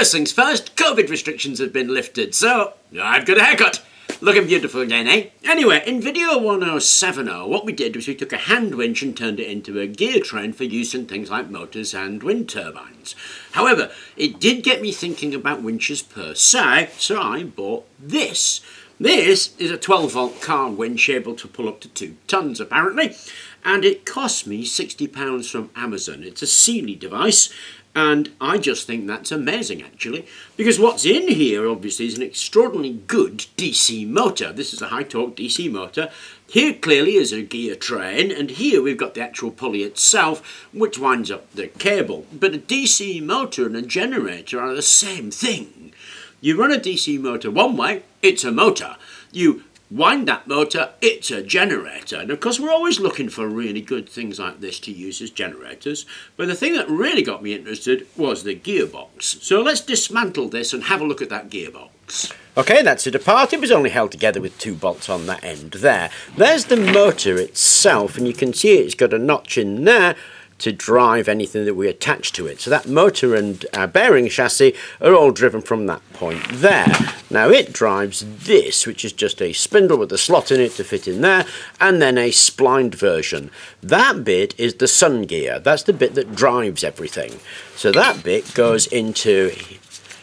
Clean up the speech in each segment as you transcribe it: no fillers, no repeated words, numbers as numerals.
first things first, COVID restrictions have been lifted, so I've got a haircut. Looking beautiful again, eh? Anyway, in video 1070, what we did was we took a hand winch and turned it into a gear train for use in things like motors and wind turbines. However, it did get me thinking about winches per se, so I bought this. This is a 12-volt car winch able to pull up to 2 tons apparently, and it cost me £60 from Amazon. It's a Sealy device, and I just think that's amazing actually, because what's in here obviously is an extraordinarily good DC motor. This is a high torque DC motor. Here clearly is a gear train, and here we've got the actual pulley itself which winds up the cable. But a DC motor and a generator are the same thing. You run a DC motor one way, it's a motor. You wind that motor, it's a generator. And of course we're always looking for really good things like this to use as generators, but the thing that really got me interested was the gearbox. So let's dismantle this and have a look at that gearbox. Okay, that's it apart. It was only held together with 2 bolts on that end there. There's the motor itself, and you can see it's got a notch in there to drive anything that we attach to it. So that motor and bearing chassis are all driven from that point there. Now it drives this, which is just a spindle with a slot in it to fit in there, and then a splined version. That bit is the sun gear. That's the bit that drives everything. So that bit goes into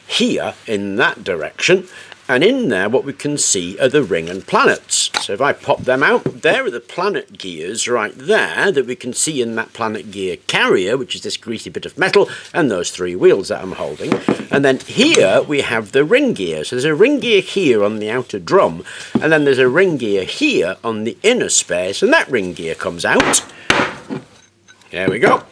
here in that direction, and in there what we can see are the ring and planets. So if I pop them out, there are the planet gears right there that we can see in that planet gear carrier, which is this greasy bit of metal, and those 3 wheels that I'm holding. And then here we have the ring gear. So there's a ring gear here on the outer drum, and then there's a ring gear here on the inner space, and that ring gear comes out. There we go.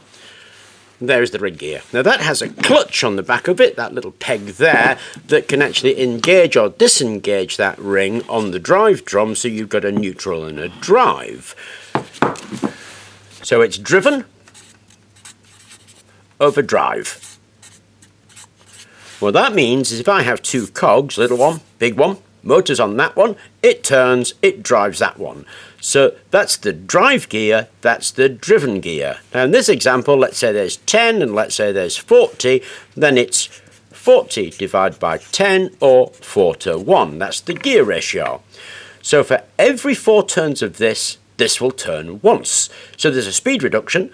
There's the ring gear. Now that has a clutch on the back of it, that little peg there, that can actually engage or disengage that ring on the drive drum, so you've got a neutral and a drive. So it's driven over drive. What that means is if I have 2 cogs, little one, big one, motors on that one, it turns, it drives that one. So that's the drive gear, that's the driven gear. Now in this example, let's say there's 10 and let's say there's 40, then it's 40 divided by 10 or 4 to 1. That's the gear ratio. So for every 4 turns of this, this will turn once. So there's a speed reduction,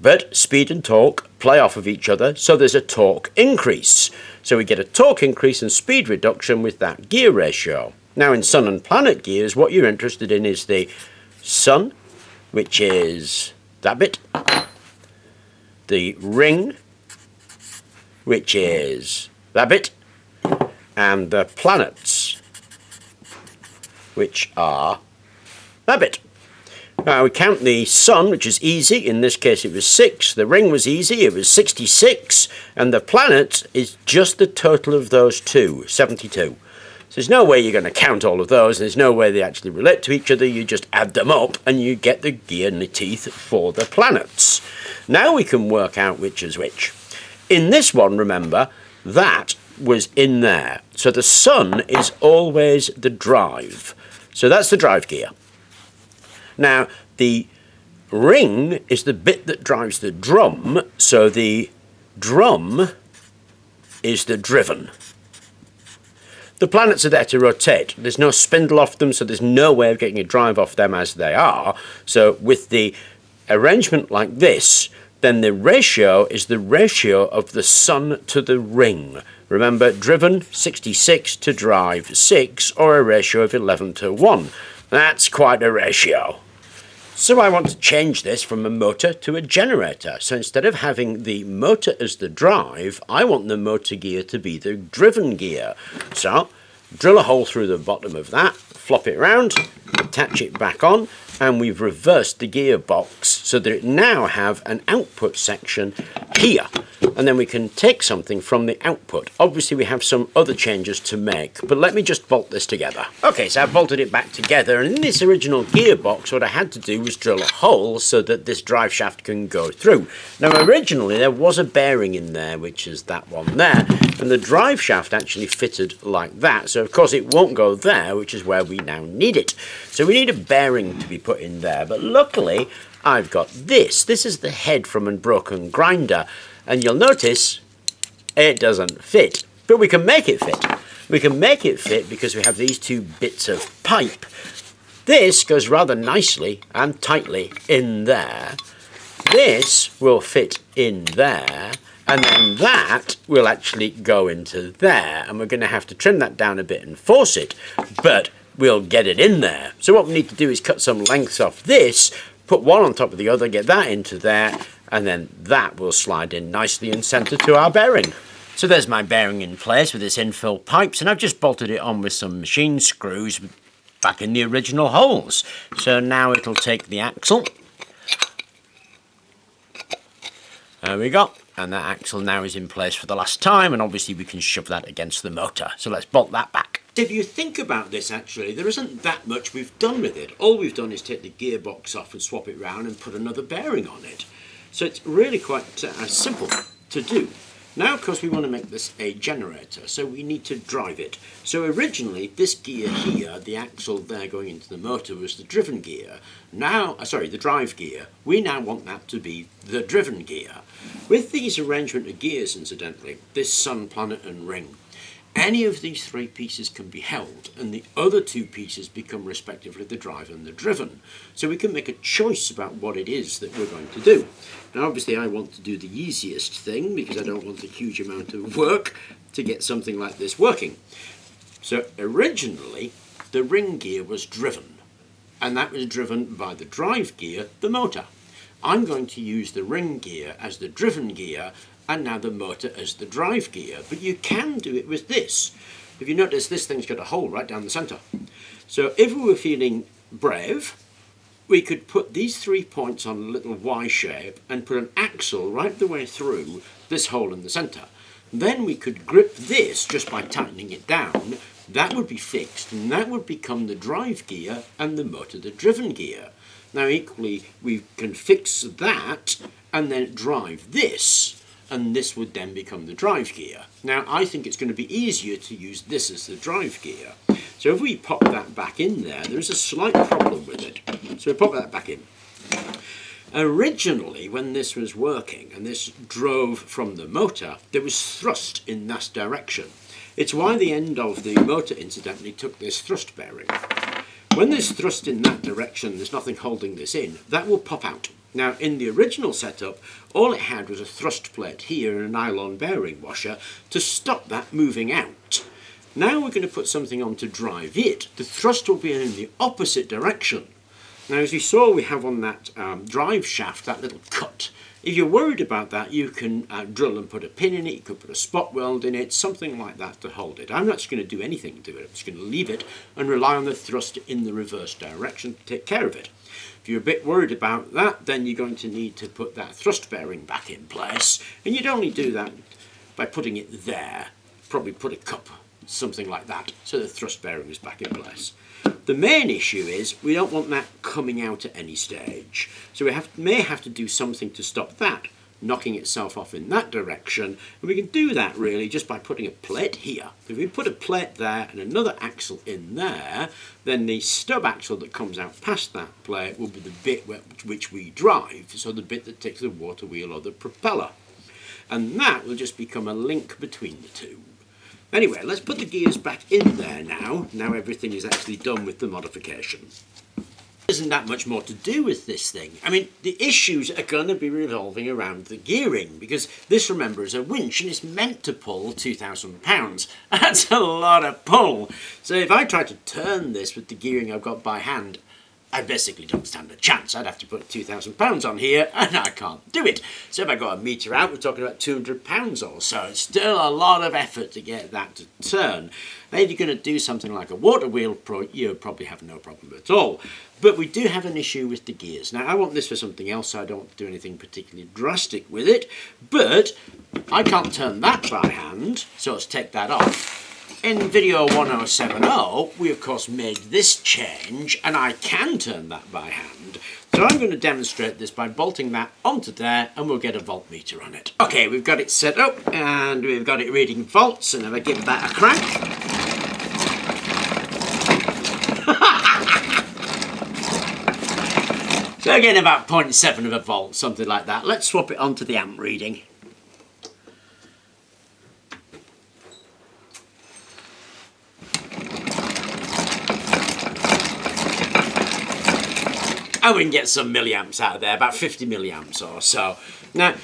but speed and torque play off of each other, so there's a torque increase. So we get a torque increase and speed reduction with that gear ratio. Now in sun and planet gears, what you're interested in is the sun, which is that bit, the ring, which is that bit, and the planets, which are that bit. Now we count the sun, which is easy. In this case it was 6. The ring was easy, it was 66. And the planet is just the total of those 2, 72. So there's no way you're going to count all of those. There's no way they actually relate to each other. You just add them up and you get the gear and the teeth for the planets. Now we can work out which is which. In this one, remember, that was in there. So the sun is always the drive. So that's the drive gear. Now, the ring is the bit that drives the drum, so the drum is the driven. The planets are there to rotate. There's no spindle off them, so there's no way of getting a drive off them as they are. So with the arrangement like this, then the ratio is the ratio of the sun to the ring. Remember, driven 66 to drive 6, or a ratio of 11 to 1. That's quite a ratio. So I want to change this from a motor to a generator. So instead of having the motor as the drive, I want the motor gear to be the driven gear. So drill a hole through the bottom of that, flop it round, attach it back on, and we've reversed the gearbox so that it now have an output section here. And then we can take something from the output. Obviously we have some other changes to make, but let me just bolt this together. Okay, so I've bolted it back together, and in this original gearbox what I had to do was drill a hole so that this drive shaft can go through. Now originally there was a bearing in there, which is that one there, and the drive shaft actually fitted like that, so of course it won't go there, which is where we now need it. So we need a bearing to be put in there, but luckily I've got this. This is the head from Unbroken Grinder, and you'll notice it doesn't fit. But we can make it fit. We can make it fit because we have these two bits of pipe. This goes rather nicely and tightly in there. This will fit in there. And then that will actually go into there. And we're going to have to trim that down a bit and force it. But we'll get it in there. So what we need to do is cut some lengths off this, put one on top of the other, get that into there, and then that will slide in nicely and center to our bearing. So there's my bearing in place with its infill pipes, and I've just bolted it on with some machine screws back in the original holes. So now it'll take the axle. There we go. And that axle now is in place for the last time, and obviously we can shove that against the motor. So let's bolt that back. If you think about this, actually, there isn't that much we've done with it. All we've done is take the gearbox off and swap it round and put another bearing on it. So it's really quite simple to do. Now, of course, we want to make this a generator, so we need to drive it. So originally, this gear here, the axle there going into the motor, was the driven gear. Now, the drive gear. We now want that to be the driven gear. With these arrangement of gears, incidentally, this sun, planet and ring, any of these three pieces can be held, and the other two pieces become respectively the drive and the driven. So we can make a choice about what it is that we're going to do. Now obviously I want to do the easiest thing because I don't want a huge amount of work to get something like this working. So originally the ring gear was driven, and that was driven by the drive gear, the motor. I'm going to use the ring gear as the driven gear and now the motor as the drive gear, but you can do it with this. If you notice, this thing's got a hole right down the centre. So if we were feeling brave, we could put these 3 points on a little Y shape and put an axle right the way through this hole in the centre. Then we could grip this just by tightening it down. That would be fixed, and that would become the drive gear and the motor the driven gear. Now equally, we can fix that and then drive this, and this would then become the drive gear. Now I think it's going to be easier to use this as the drive gear. So if we pop that back in there's a slight problem with it. So we pop that back in. Originally, when this was working and this drove from the motor, there was thrust in that direction. It's why the end of the motor, incidentally, took this thrust bearing. When there's thrust in that direction, there's nothing holding this in, that will pop out. Now, in the original setup, all it had was a thrust plate here and a nylon bearing washer to stop that moving out. Now we're going to put something on to drive it. The thrust will be in the opposite direction. Now, as you saw, we have on that drive shaft that little cut. If you're worried about that, you can drill and put a pin in it, you could put a spot weld in it, something like that to hold it. I'm not just going to do anything to it, I'm just going to leave it and rely on the thrust in the reverse direction to take care of it. If you're a bit worried about that, then you're going to need to put that thrust bearing back in place, and you'd only do that by putting it there. Probably put a cup, something like that, so the thrust bearing is back in place. The main issue is we don't want that coming out at any stage, so we may have to do something to stop that knocking itself off in that direction, and we can do that really just by putting a plate here. If we put a plate there and another axle in there, then the stub axle that comes out past that plate will be the bit which we drive, so the bit that takes the water wheel or the propeller, and that will just become a link between the two. Anyway, let's put the gears back in there now everything is actually done with the modification. There isn't that much more to do with this thing. I mean, the issues are going to be revolving around the gearing, because this, remember, is a winch and it's meant to pull 2,000 pounds. That's a lot of pull. So if I try to turn this with the gearing I've got by hand, I basically don't stand a chance. I'd have to put 2,000 pounds on here, and I can't do it. So if I got a meter out, we're talking about 200 pounds or so. It's still a lot of effort to get that to turn. Now, if you're going to do something like a water wheel, you'll probably have no problem at all. But we do have an issue with the gears. Now, I want this for something else, so I don't do anything particularly drastic with it. But I can't turn that by hand, so let's take that off. In video 1070, we of course made this change, and I can turn that by hand. So I'm going to demonstrate this by bolting that onto there, and we'll get a voltmeter on it. Okay, we've got it set up, and we've got it reading volts, and if I give that a crank... So again, about 0.7 of a volt, something like that. Let's swap it onto the amp reading. and we can get some milliamps out of there, about 50 milliamps or so. Now,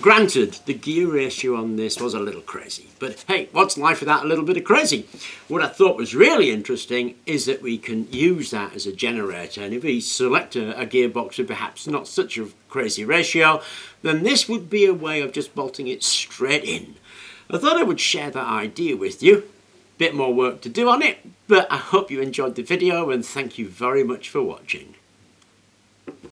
granted, the gear ratio on this was a little crazy, but hey, what's life without a little bit of crazy? What I thought was really interesting is that we can use that as a generator, and if we select a gearbox with perhaps not such a crazy ratio, then this would be a way of just bolting it straight in. I thought I would share that idea with you. Bit more work to do on it, but I hope you enjoyed the video, and thank you very much for watching.